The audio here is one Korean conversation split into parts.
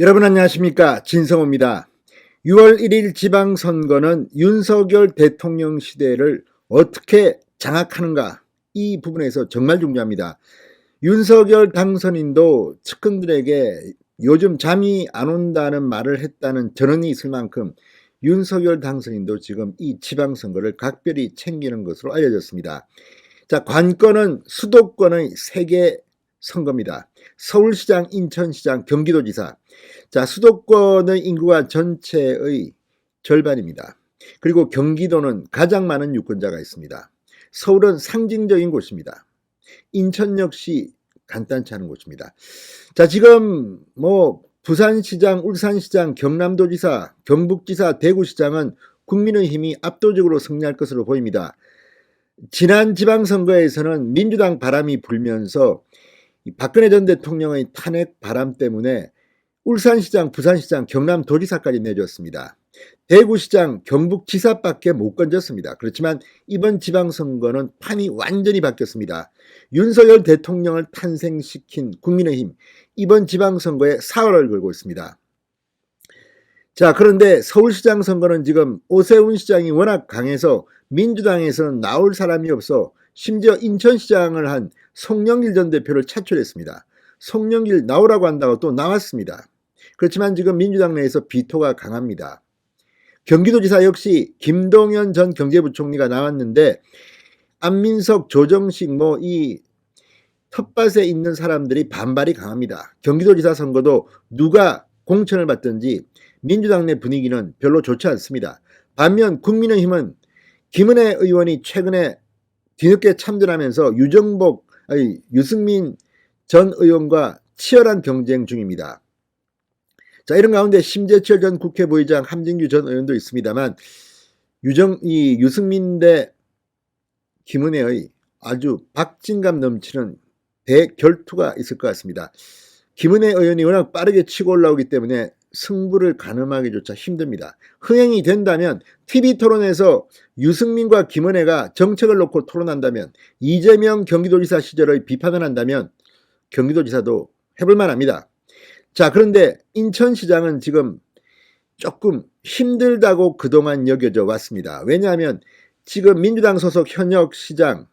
여러분 안녕하십니까, 진성호입니다. 6월 1일 지방선거는 윤석열 대통령 시대를 어떻게 장악하는가, 이 부분에서 정말 중요합니다. 윤석열 당선인도 측근들에게 요즘 잠이 안 온다는 말을 했다는 전언이 있을 만큼 윤석열 당선인도 지금 이 지방선거를 각별히 챙기는 것으로 알려졌습니다. 자, 관건은 수도권의 3개 선거입니다. 서울시장, 인천시장, 경기도지사. 자, 수도권의 인구가 전체의 절반입니다. 그리고 경기도는 가장 많은 유권자가 있습니다. 서울은 상징적인 곳입니다. 인천 역시 간단치 않은 곳입니다. 자, 지금 부산시장, 울산시장, 경남도지사, 경북지사, 대구시장은 국민의힘이 압도적으로 승리할 것으로 보입니다. 지난 지방선거에서는 민주당 바람이 불면서 박근혜 전 대통령의 탄핵 바람 때문에 울산시장, 부산시장, 경남도지사까지 내줬습니다. 대구시장, 경북지사밖에 못 건졌습니다. 그렇지만 이번 지방선거는 판이 완전히 바뀌었습니다. 윤석열 대통령을 탄생시킨 국민의힘, 이번 지방선거에 사활을 걸고 있습니다. 자, 그런데 서울시장 선거는 지금 오세훈 시장이 워낙 강해서 민주당에서는 나올 사람이 없어 심지어 인천시장을 한 송영길 전 대표를 차출했습니다. 송영길 나오라고 한다고 또 나왔습니다. 그렇지만 지금 민주당 내에서 비토가 강합니다. 경기도지사 역시 김동연 전 경제부총리가 나왔는데 안민석, 조정식 이 텃밭에 있는 사람들이 반발이 강합니다. 경기도지사 선거도 누가 공천을 받든지 민주당 내 분위기는 별로 좋지 않습니다. 반면 국민의힘은 김은혜 의원이 최근에 뒤늦게 참전하면서 유승민 전 의원과 치열한 경쟁 중입니다. 자, 이런 가운데 심재철 전 국회 부의장, 함진규 전 의원도 있습니다만 유승민 대 김은혜의 아주 박진감 넘치는 대결투가 있을 것 같습니다. 김은혜 의원이 워낙 빠르게 치고 올라오기 때문에 승부를 가늠하기조차 힘듭니다. 흥행이 된다면 TV토론에서 유승민과 김은혜가 정책을 놓고 토론한다면, 이재명 경기도지사 시절의 비판을 한다면 경기도지사도 해볼만 합니다. 자, 그런데 인천시장은 지금 조금 힘들다고 그동안 여겨져 왔습니다. 왜냐하면 지금 민주당 소속 현역 시장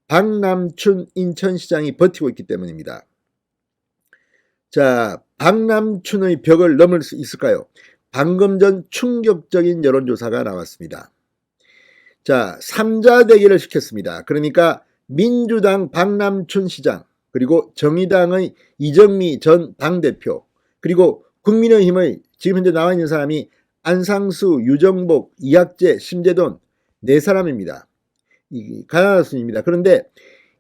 박남춘 인천시장이 버티고 있기 때문입니다. 자, 박남춘의 벽을 넘을 수 있을까요? 방금 전 충격적인 여론조사가 나왔습니다. 자, 3자 대결을 시켰습니다. 그러니까 민주당 박남춘 시장, 그리고 정의당의 이정미 전 당대표, 그리고 국민의힘의 지금 현재 나와 있는 사람이 안상수, 유정복, 이학재, 심재돈 4사람입니다. 가난한 순입니다. 그런데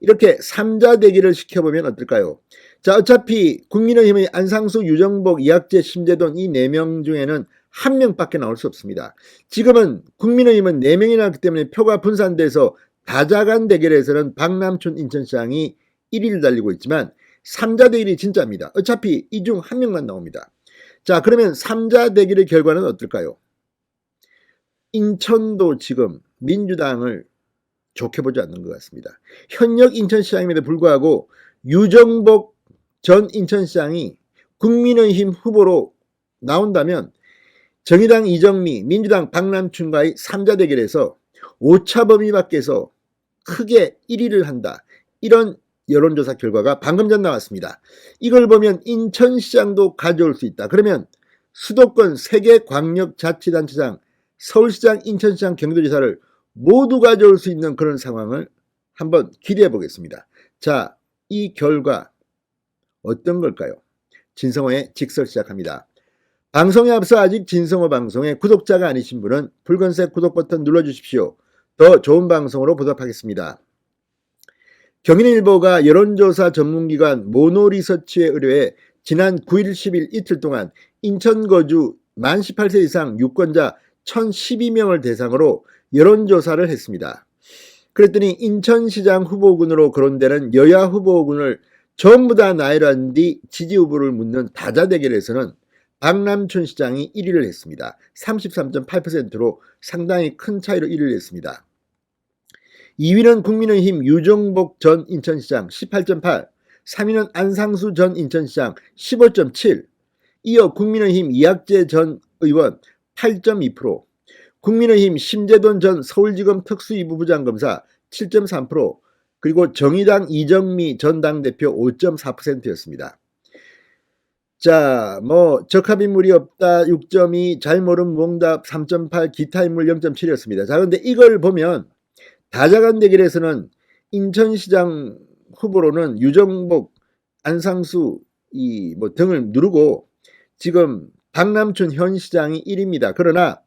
이렇게 3자 대결을 시켜보면 어떨까요? 자, 어차피 국민의힘의 안상수, 유정복, 이학재, 심재돈 이 4명 중에는 1명밖에 나올 수 없습니다. 지금은 국민의힘은 4명이 나왔기 때문에 표가 분산돼서 다자간 대결에서는 박남춘 인천시장이 1위를 달리고 있지만 3자 대결이 진짜입니다. 어차피 이 중 1명만 나옵니다. 자, 그러면 3자 대결의 결과는 어떨까요? 인천도 지금 민주당을 좋게 보지 않는 것 같습니다. 현역 인천시장임에도 불구하고 유정복 전 인천시장이 국민의힘 후보로 나온다면 정의당 이정미, 민주당 박남춘과의 3자 대결에서 오차 범위 밖에서 크게 1위를 한다. 이런 여론조사 결과가 방금 전 나왔습니다. 이걸 보면 인천시장도 가져올 수 있다. 그러면 수도권 3개 광역자치단체장, 서울시장, 인천시장, 경기도지사를 모두 가져올 수 있는 그런 상황을 한번 기대해 보겠습니다. 자, 이 결과 어떤 걸까요? 진성호의 직설 시작합니다. 방송에 앞서 아직 진성호 방송의 구독자가 아니신 분은 붉은색 구독 버튼 눌러주십시오. 더 좋은 방송으로 보답하겠습니다. 경인일보가 여론조사 전문기관 모노리서치에 의뢰해 지난 9일, 10일 이틀 동안 인천 거주 만 18세 이상 유권자 1012명을 대상으로 여론조사를 했습니다. 그랬더니 인천시장 후보군으로 거론되는 여야 후보군을 전부 다 나열한 뒤 지지 후보를 묻는 다자 대결에서는 박남춘 시장이 1위를 했습니다. 33.8%로 상당히 큰 차이로 1위를 했습니다. 2위는 국민의힘 유정복 전 인천시장 18.8, 3위는 안상수 전 인천시장 15.7, 이어 국민의힘 이학재 전 의원 8.2%, 국민의힘 심재돈 전 서울지검 특수이부부장검사 7.3%, 그리고 정의당 이정미 전 당대표 5.4%였습니다. 자, 적합인물이 없다 6.2, 잘 모른 무응답 3.8, 기타 인물 0.7이었습니다. 자, 근데 이걸 보면 다자간 대결에서는 인천시장 후보로는 유정복, 안상수 등을 누르고 지금 박남춘 현 시장이 1위입니다. 그러나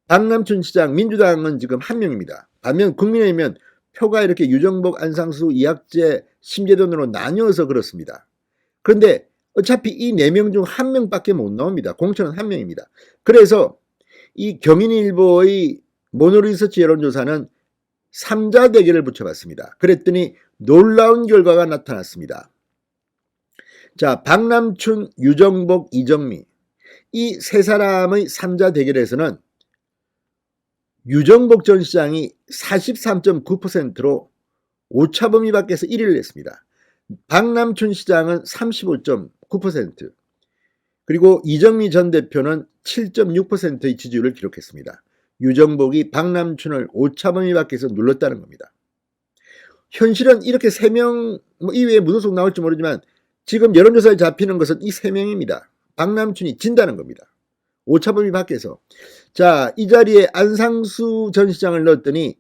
박남춘 시장 민주당은 지금 1명입니다. 반면 국민의힘은 표가 이렇게 유정복, 안상수, 이학재, 심재돈으로 나뉘어서 그렇습니다. 그런데 어차피 이 4명 중 1명밖에 못 나옵니다. 공천은 1명입니다. 그래서 이 경인일보의 모노리서치 여론조사는 3자 대결을 붙여봤습니다. 그랬더니 놀라운 결과가 나타났습니다. 자, 박남춘, 유정복, 이정미 이 세 사람의 3자 대결에서는 유정복 전 시장이 43.9%로 오차범위 밖에서 1위를 했습니다. 박남춘 시장은 35.9%, 그리고 이정미 전 대표는 7.6%의 지지율을 기록했습니다. 유정복이 박남춘을 오차범위 밖에서 눌렀다는 겁니다. 현실은 이렇게 3명 이외에 무소속 나올지 모르지만 지금 여론조사에 잡히는 것은 이 3명입니다. 박남춘이 진다는 겁니다. 오차범위 밖에서. 자, 이 자리에 안상수 전 시장을 넣었더니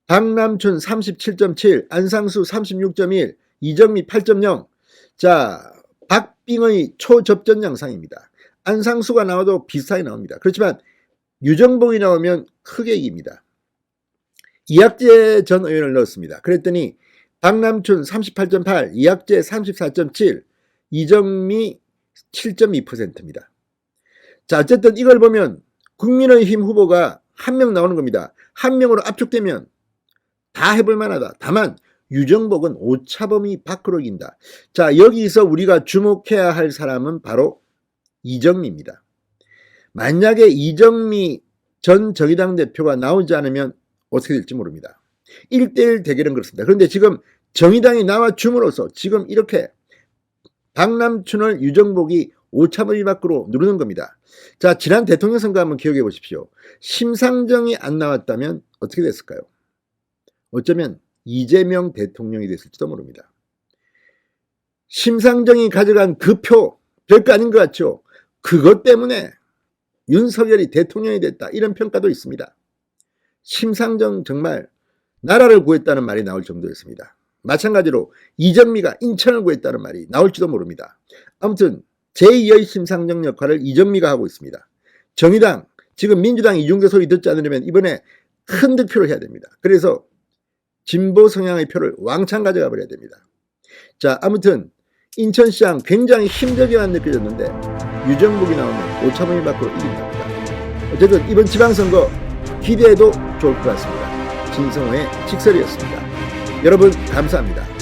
박남춘 37.7, 안상수 36.1, 이정미 8.0. 자, 박빙의 초접전 양상입니다. 안상수가 나와도 비슷하게 나옵니다. 그렇지만 유정복이 나오면 크게 이깁니다. 이학재 전 의원을 넣었습니다. 그랬더니 박남춘 38.8, 이학재 34.7, 이정미 7.2%입니다. 자, 어쨌든 이걸 보면 국민의힘 후보가 1명 나오는 겁니다. 1명으로 압축되면 다 해볼 만하다. 다만 유정복은 오차범위 밖으로 이긴다. 자, 여기서 우리가 주목해야 할 사람은 바로 이정미입니다. 만약에 이정미 전 정의당 대표가 나오지 않으면 어떻게 될지 모릅니다. 1대1 대결은 그렇습니다. 그런데 지금 정의당이 나와 줌으로써 지금 이렇게 박남춘을 유정복이 오차범위 밖으로 누르는 겁니다. 자, 지난 대통령 선거 한번 기억해 보십시오. 심상정이 안 나왔다면 어떻게 됐을까요? 어쩌면 이재명 대통령이 됐을지도 모릅니다. 심상정이 가져간 그 표, 별거 아닌 것 같죠? 그것 때문에 윤석열이 대통령이 됐다, 이런 평가도 있습니다. 심상정 정말 나라를 구했다는 말이 나올 정도였습니다. 마찬가지로 이정미가 인천을 구했다는 말이 나올지도 모릅니다. 아무튼 제2의 심상정 역할을 이정미가 하고 있습니다. 정의당, 지금 민주당 이중대 소리 듣지 않으려면 이번에 큰 득표를 해야 됩니다. 그래서 진보 성향의 표를 왕창 가져가 버려야 됩니다. 자, 아무튼 인천시장 굉장히 힘들게만 느껴졌는데 유정복이 나오면 오차범위 밖으로 이긴답니다. 어쨌든 이번 지방선거 기대해도 좋을 것 같습니다. 진성호의 직설이었습니다. 여러분 감사합니다.